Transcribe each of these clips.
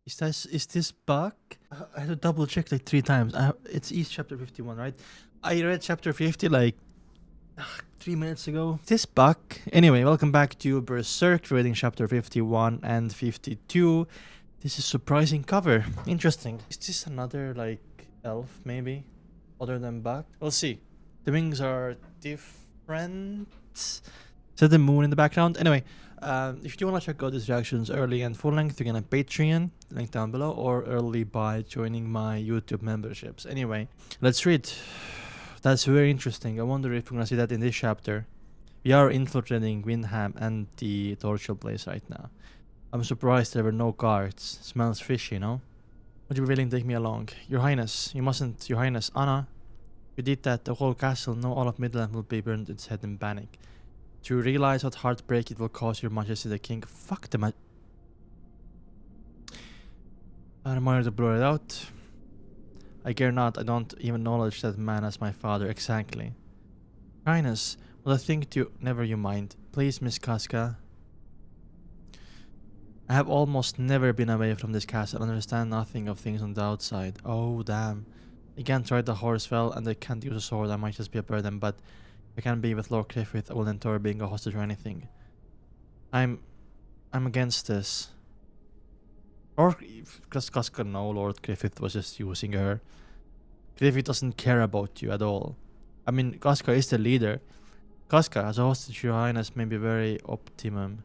Is this bug? I had to double check like 3 times. It's East chapter 51, right? I read chapter 50 like 3 minutes ago. This bug. Anyway, welcome back to Berserk, reading chapter 51 and 52. This is surprising cover. Interesting. Is this another like elf maybe? Other than Buck? We'll see. The wings are different. Is that the moon in the background? Anyway, if you want to check out these reactions early and full length, you can have Patreon, link down below, or early by joining my YouTube memberships. Anyway, let's read. That's very interesting. I wonder if we're gonna see that in this chapter. We are infiltrating Windham and the torture place right now. I'm surprised there were no guards. Smells fishy, no? Would you be willing to take me along? Your Highness, you mustn't. Your Highness, Anna. If you did that, the whole castle, no, all of Midland will be burned its head in panic. Do you realize what heartbreak it will cause your Majesty the King? Fuck the I admire to blur it out. I care not. I don't even acknowledge that man as my father. Exactly. Your Highness, well, I think you... Never you mind. Please, Miss Casca. I have almost never been away from this castle and understand nothing of things on the outside. Oh, damn. I can't ride the horse well and I can't use a sword. I might just be a burden, but if I can't be with Lord Griffith, I will endure being a hostage or anything. I'm against this. Or, because Casca no, Lord Griffith was just using her. Griffith doesn't care about you at all. I mean, Casca is the leader. Casca, as a hostage, Your Highness, may be very optimum.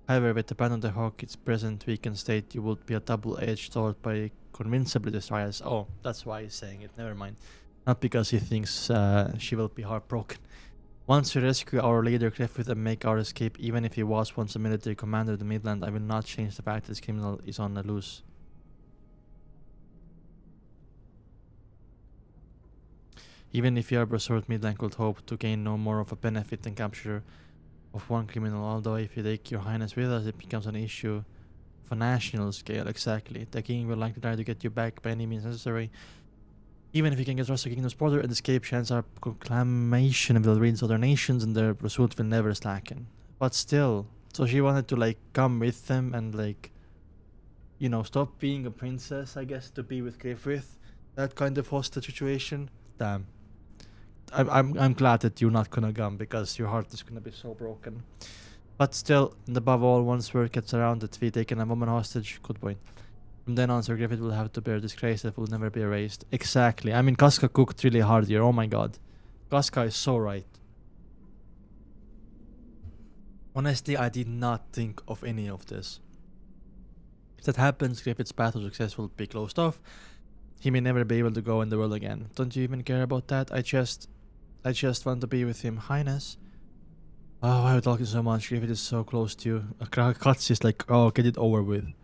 However, with the band on the hook, its present weakened state, you would be a double-edged sword by convincingly destroy us. Oh, that's why he's saying it. Never mind. Not because he thinks she will be heartbroken. Once we rescue our leader Griffith and make our escape, even if he was once a military commander of the Midland, I will not change the fact that this criminal is on the loose. Even if your Berserk Midland could hope to gain no more of a benefit than capture of one criminal, although if you take Your Highness with us, it becomes an issue of a national scale. Exactly. The king will likely try to get you back by any means necessary. Even if you can get across the kingdom's border and escape, chances are proclamation will reach other nations and their pursuit will never slacken. But still, so she wanted to like come with them and like, you know, stop being a princess, I guess, to be with Griffith. That kind of hostage situation. Damn. I'm glad that you're not gonna come because your heart is gonna be so broken. But still, and above all, once word gets around that we taken a woman hostage, good point. From then on, Sir Griffith will have to bear disgrace that will never be erased. Exactly. I mean, Casca cooked really hard here. Oh my god. Casca is so right. Honestly, I did not think of any of this. If that happens, Griffith's path to success will be closed off. He may never be able to go in the world again. Don't you even care about that? I just want to be with him. Highness. Oh, why are you talking so much? Griffith is so close to you. A cuts is like, oh, get it over with.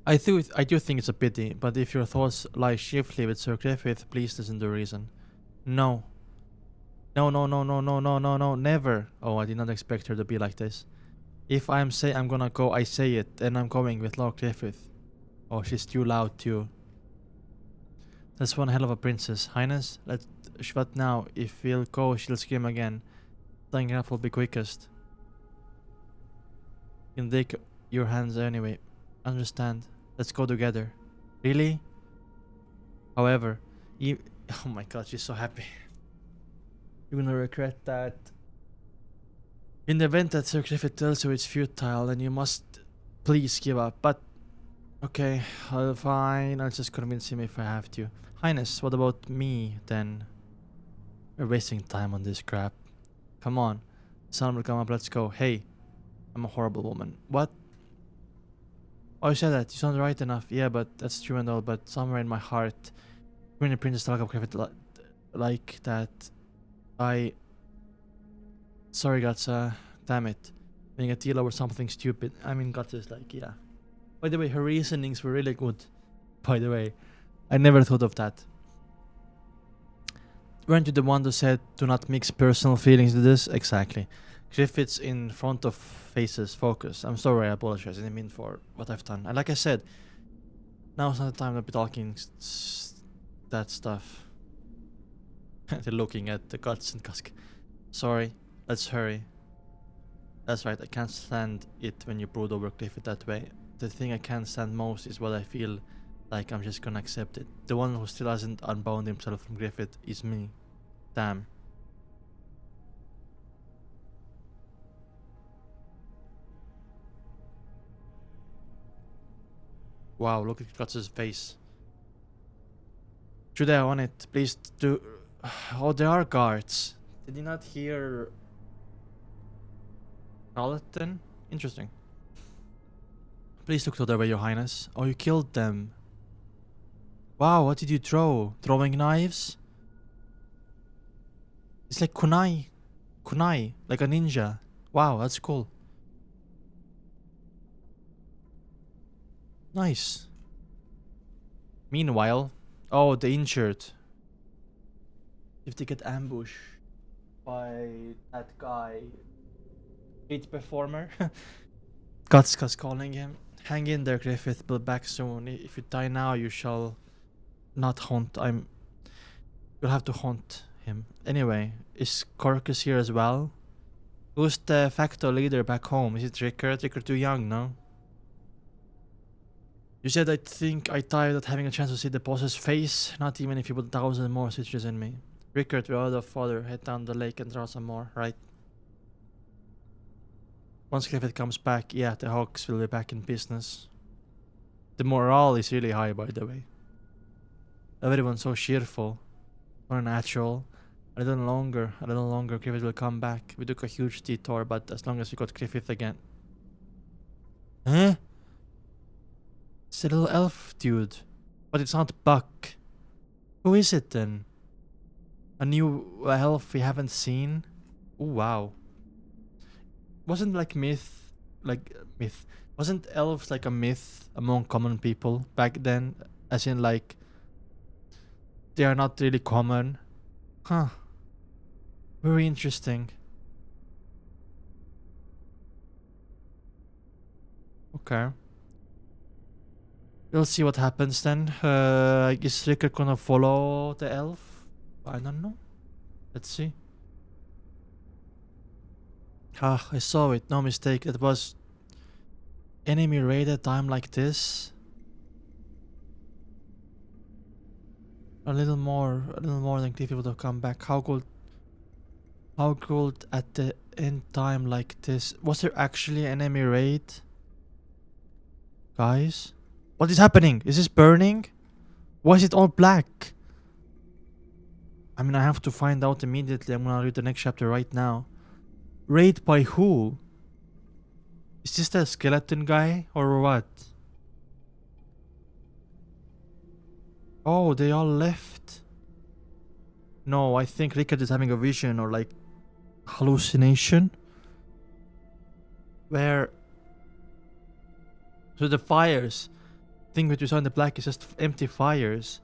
I do think it's a pity, but if your thoughts lie chiefly with Sir Griffith, please listen to reason. No. No, never. Oh, I did not expect her to be like this. If I'm gonna go, I say it, and I'm going with Lord Griffith. Oh, she's too loud too. That's one hell of a princess. Highness, what now? If we'll go, she'll scream again. Tying her up will be quickest. You can take your hands anyway. Understand. Let's go together. Really? However, oh my god, she's so happy. You're gonna regret that. In the event that Sir Griffith tells you it's futile, then you must please give up. But okay, fine. I'll just convince him if I have to. Highness, what about me then? We're wasting time on this crap. Come on. The sun will come up. Let's go. Hey, I'm a horrible woman. What? Oh, you said that. You sound right enough. Yeah, but that's true and all. But somewhere in my heart, when the princess talk of Griffith like that, sorry, Guts. Damn it. Being a deal over something stupid. I mean, Guts is like, yeah. By the way, her reasonings were really good. By the way, I never thought of that. Weren't you the one who said do not mix personal feelings with this? Exactly. Griffith's in front of faces, focus. I'm sorry, I apologize. I didn't mean for what I've done. And like I said, now's not the time to be talking that stuff. They're looking at the guts and Casca. Sorry, let's hurry. That's right, I can't stand it when you brood over Griffith that way. the thing I can't stand most is what I feel like I'm just gonna accept it. The one who still hasn't unbound himself from Griffith is me. Damn. Wow, look at Guts' face. Should I on it? Please do. Oh, there are guards. Did you not hear Carlton? Interesting. Please look the other way, Your Highness. Oh, you killed them. Wow, what did you throw? Throwing knives? It's like kunai. Kunai, like a ninja. Wow, that's cool. Nice. Meanwhile, oh, the injured. If they get ambushed by that guy, hit performer. Guts calling him. Hang in there, Griffith. Be back soon. If you die now, you shall not haunt. You'll have to haunt him. Anyway, is Corcus here as well? Who's the facto leader back home? Is it Rickard? Rickard too young, no? You said I think I tired of having a chance to see the boss's face. Not even if you put 1,000 more citrus in me. Rickard, we're out of fodder. Head down the lake and draw some more, right? Once Griffith comes back, yeah, the Hawks will be back in business. The morale is really high, by the way. Everyone's so cheerful. Unnatural. A little longer, Griffith will come back. We took a huge detour, but as long as we got Griffith again. Huh? It's a little elf dude. But it's not Buck. Who is it then? A new elf we haven't seen? Oh, wow. Wasn't like myth. Wasn't elves like a myth among common people back then? As in like, they are not really common. Huh. Very interesting. Okay. We'll see what happens then. I guess Rickard gonna follow the elf? I don't know. Let's see. Ah, I saw it. No mistake. It was enemy raid at a time like this. A little more than Cliffy would have come back. How good at the end time like this. Was there actually an enemy raid? Guys? What is happening? Is this burning? Why is it all black? I mean, I have to find out immediately. I'm gonna read the next chapter right now. Raid by who? Is this the skeleton guy or what? Oh, they all left. No, I think Rickard is having a vision or like hallucination. Where? So the fires. Thing that we saw in the black is just empty fires.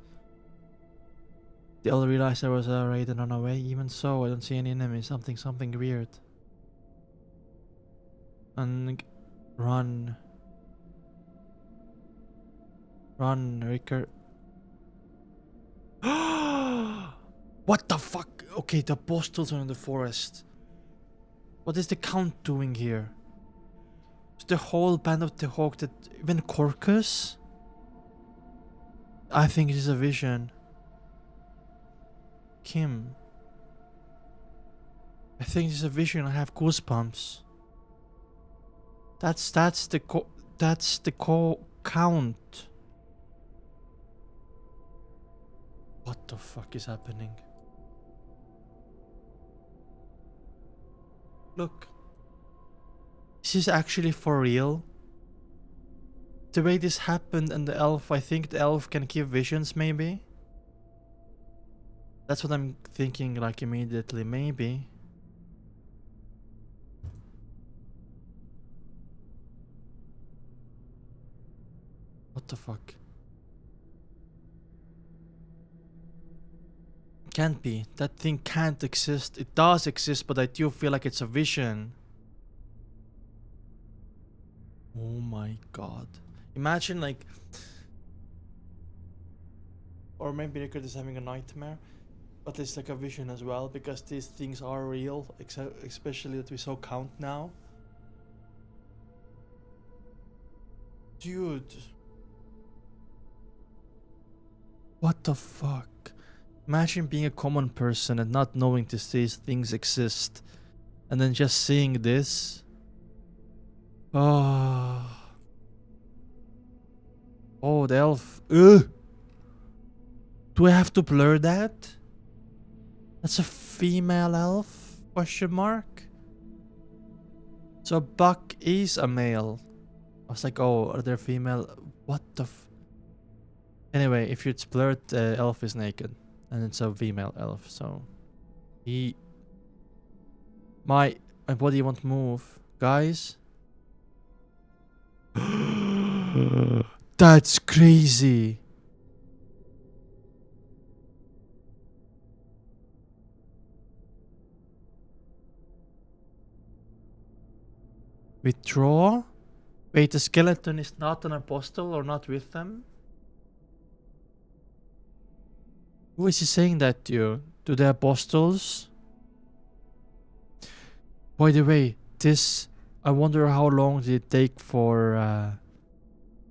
They all realized there was a raid and run away. Even so, I don't see any enemies. Something weird. And run, Rickard. What the fuck? Okay, the apostles are in the forest. What is the Count doing here? Is the whole band of the Hawk that even Corcus? I think it is a vision. Kim. I think it's a vision. I have goosebumps. That's the Count. What the fuck is happening? Look. Is this actually for real? The way this happened and the elf, I think the elf can give visions maybe? That's what I'm thinking like immediately, maybe. What the fuck? Can't be. That thing can't exist. It does exist, but I do feel like it's a vision. Oh my god. Imagine like... Or maybe Rickard is having a nightmare. But it's like a vision as well, because these things are real. Especially that we saw Count now. Dude. What the fuck? Imagine being a common person and not knowing these things exist. And then just seeing this. Oh. Oh, the elf. Ugh. Do I have to blur that? That's a female elf? Question mark? So Buck is a male. I was like, oh, are there female? What the Anyway, if it's blurred, the elf is naked. And it's a female elf, so... My body won't move. Guys? That's crazy. Withdraw? Wait, the skeleton is not an apostle or not with them? Who is he saying that to? To the apostles? By the way, this... I wonder how long did it take for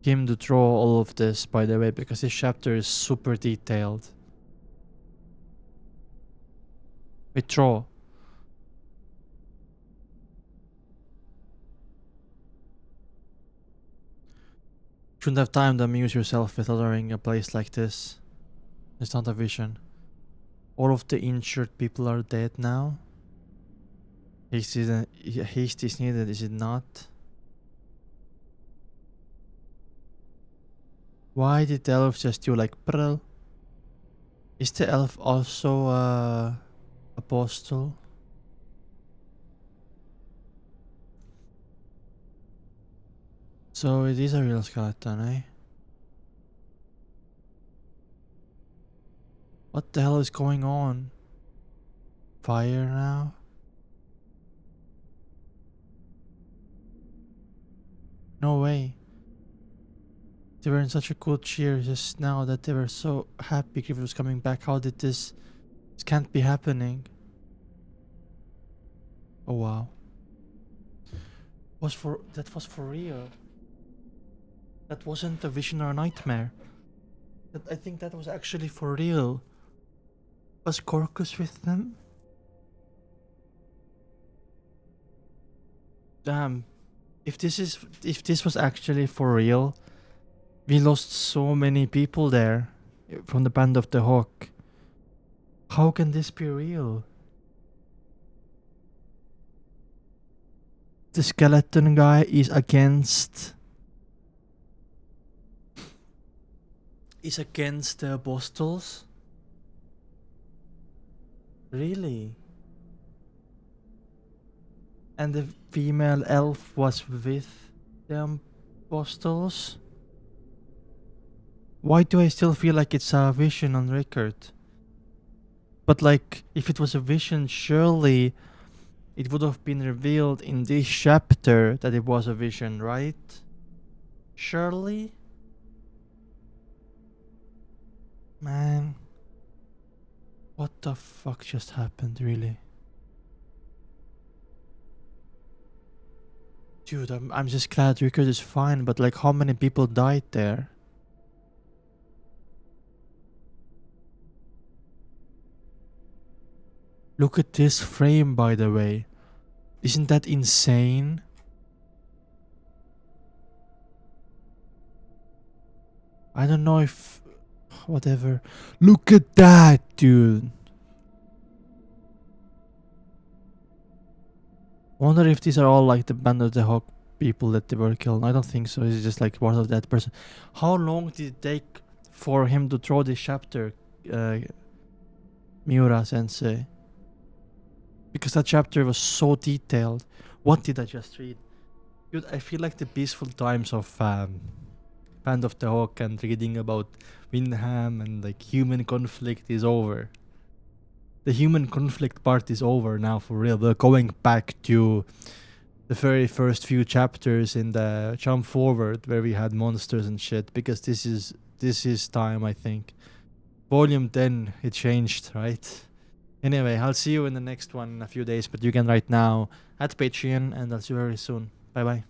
him to draw all of this, by the way, because this chapter is super detailed. Withdraw. Shouldn't have time to amuse yourself with othering a place like this. It's not a vision. All of the injured people are dead now. Haste is needed, is it not? Why did the elf just do like Prl? Is the elf also a apostle? So it is a real skeleton, eh? What the hell is going on? Fire now? No way. They were in such a cool cheer just now that they were so happy Griffith was coming back. How did this... This can't be happening. Oh wow. That was for real. That wasn't a vision or a nightmare. I think that was actually for real. Was Corcus with them? Damn. If this was actually for real, we lost so many people there from the Band of the Hawk. How can this be real? The skeleton guy is against the apostles? Really? And the female elf was with the apostles? Why do I still feel like it's a vision on record? But like, if it was a vision, surely it would have been revealed in this chapter that it was a vision, right? Surely? Man. What the fuck just happened, really? Dude, I'm just glad Rickard is fine, but like how many people died there? Look at this frame, by the way. Isn't that insane? I don't know if... Whatever. Look at that, dude. Wonder if these are all like the Band of the Hawk people that they were killed. I don't think so. It's just like part of that person. How long did it take for him to draw this chapter, Miura sensei? Because that chapter was so detailed. What did I just read? Dude, I feel like the peaceful times of Band of the Hawk and reading about Windham and like human conflict is over. The human conflict part is over now for real. We're going back to the very first few chapters in the Jump Forward where we had monsters and shit, because this is time, I think. Volume 10, it changed, right? Anyway, I'll see you in the next one in a few days, but you can right now at Patreon, and I'll see you very soon. Bye bye.